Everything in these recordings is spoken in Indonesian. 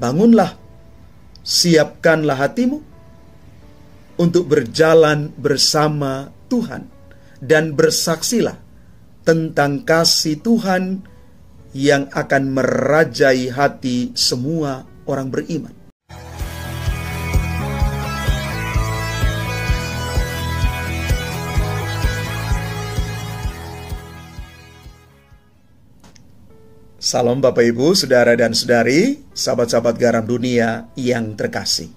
bangunlah, siapkanlah hatimu untuk berjalan bersama Tuhan dan bersaksilah tentang kasih Tuhan yang akan merajai hati semua orang beriman. Salam Bapak Ibu, Saudara dan Saudari, sahabat-sahabat Garam Dunia yang terkasih.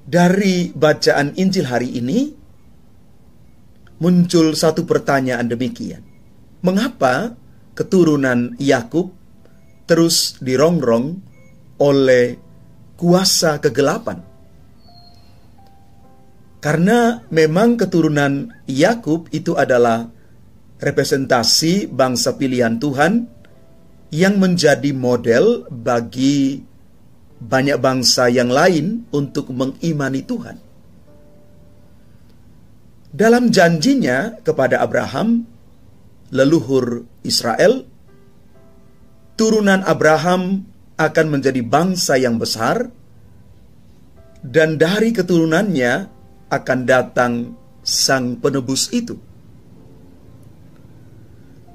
Dari bacaan Injil hari ini, muncul satu pertanyaan demikian. Mengapa keturunan Yakub terus dirongrong oleh kuasa kegelapan? Karena memang keturunan Yakub itu adalah representasi bangsa pilihan Tuhan yang menjadi model bagi banyak bangsa yang lain untuk mengimani Tuhan. Dalam janjinya kepada Abraham, leluhur Israel, turunan Abraham akan menjadi bangsa yang besar, dan dari keturunannya akan datang Sang Penebus itu.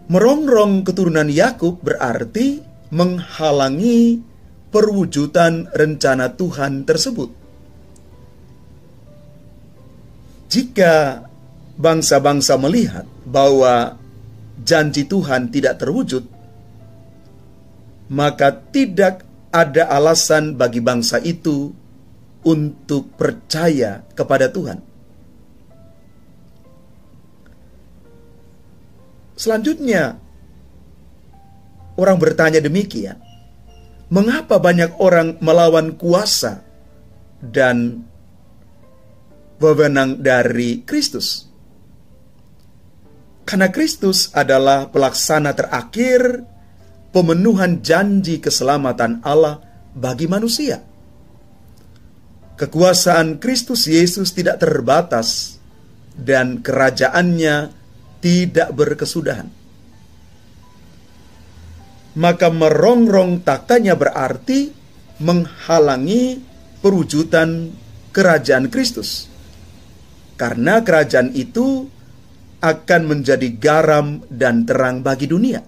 Merongrong keturunan Yakub berarti menghalangi perwujudan rencana Tuhan tersebut. Jika bangsa-bangsa melihat bahwa janji Tuhan tidak terwujud, maka tidak ada alasan bagi bangsa itu untuk percaya kepada Tuhan. Selanjutnya, orang bertanya demikian, mengapa banyak orang melawan kuasa dan wewenang dari Kristus? Karena Kristus adalah pelaksana terakhir pemenuhan janji keselamatan Allah bagi manusia. Kekuasaan Kristus Yesus tidak terbatas dan kerajaannya tidak berkesudahan. Maka merongrong taktanya berarti menghalangi perwujudan kerajaan Kristus. Karena kerajaan itu akan menjadi garam dan terang bagi dunia.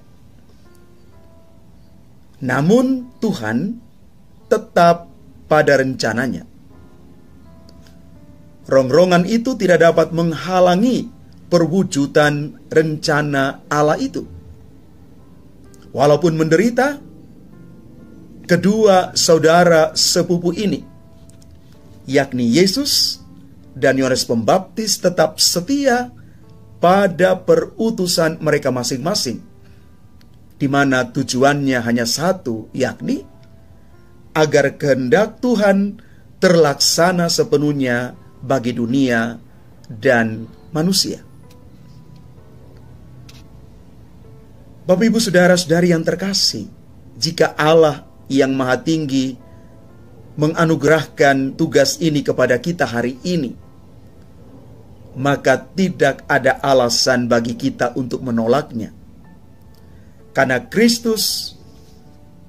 Namun Tuhan tetap pada rencananya. Rongrongan itu tidak dapat menghalangi perwujudan rencana Allah itu. Walaupun menderita, kedua saudara sepupu ini, yakni Yesus dan Yohanes Pembaptis, tetap setia pada perutusan mereka masing-masing, di mana tujuannya hanya satu, yakni agar kehendak Tuhan terlaksana sepenuhnya bagi dunia dan manusia. Bapak Ibu Saudara-saudari yang terkasih, jika Allah yang Maha Tinggi menganugerahkan tugas ini kepada kita hari ini, maka tidak ada alasan bagi kita untuk menolaknya. Karena Kristus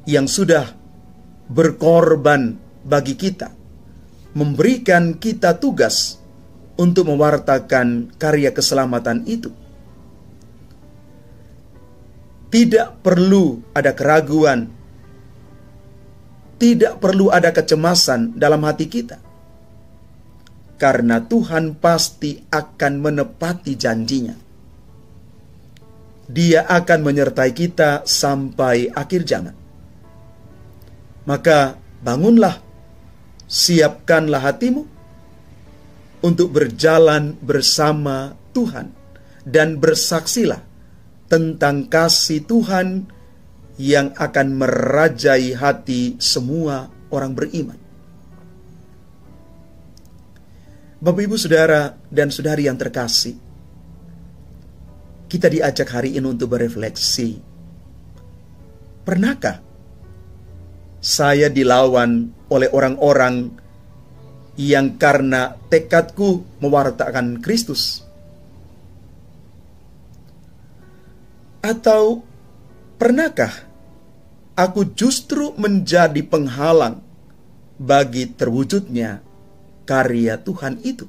yang sudah berkorban bagi kita, memberikan kita tugas untuk mewartakan karya keselamatan itu. Tidak perlu ada keraguan, tidak perlu ada kecemasan dalam hati kita, karena Tuhan pasti akan menepati janjinya. Dia akan menyertai kita sampai akhir zaman. Maka bangunlah, siapkanlah hatimu untuk berjalan bersama Tuhan dan bersaksilah tentang kasih Tuhan yang akan merajai hati semua orang beriman. Bapak Ibu Saudara dan Saudari yang terkasih, kita diajak hari ini untuk berefleksi. Pernahkah saya dilawan oleh orang-orang yang karena tekadku mewartakan Kristus? Atau pernahkah aku justru menjadi penghalang bagi terwujudnya karya Tuhan itu.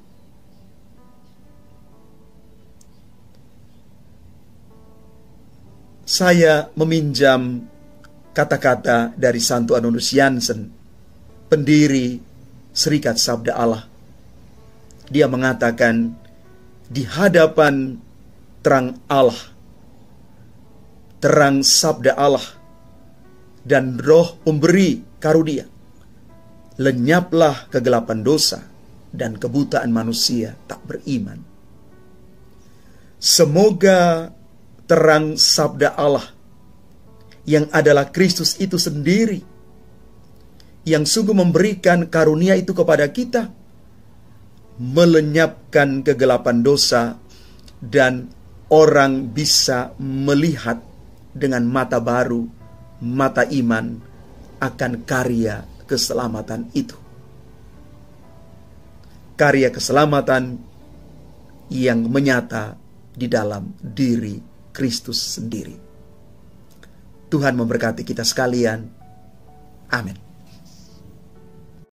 Saya meminjam kata-kata dari Santo Antonius Jansen, pendiri Serikat Sabda Allah. Dia mengatakan, di hadapan terang Allah, terang Sabda Allah, dan Roh pemberi karunia, lenyaplah kegelapan dosa dan kebutaan manusia tak beriman. Semoga terang Sabda Allah yang adalah Kristus itu sendiri, yang sungguh memberikan karunia itu kepada kita, melenyapkan kegelapan dosa dan orang bisa melihat dengan mata baru, mata iman akan karya keselamatan itu. Karya keselamatan yang menyata di dalam diri Kristus sendiri. Tuhan memberkati kita sekalian. Amin.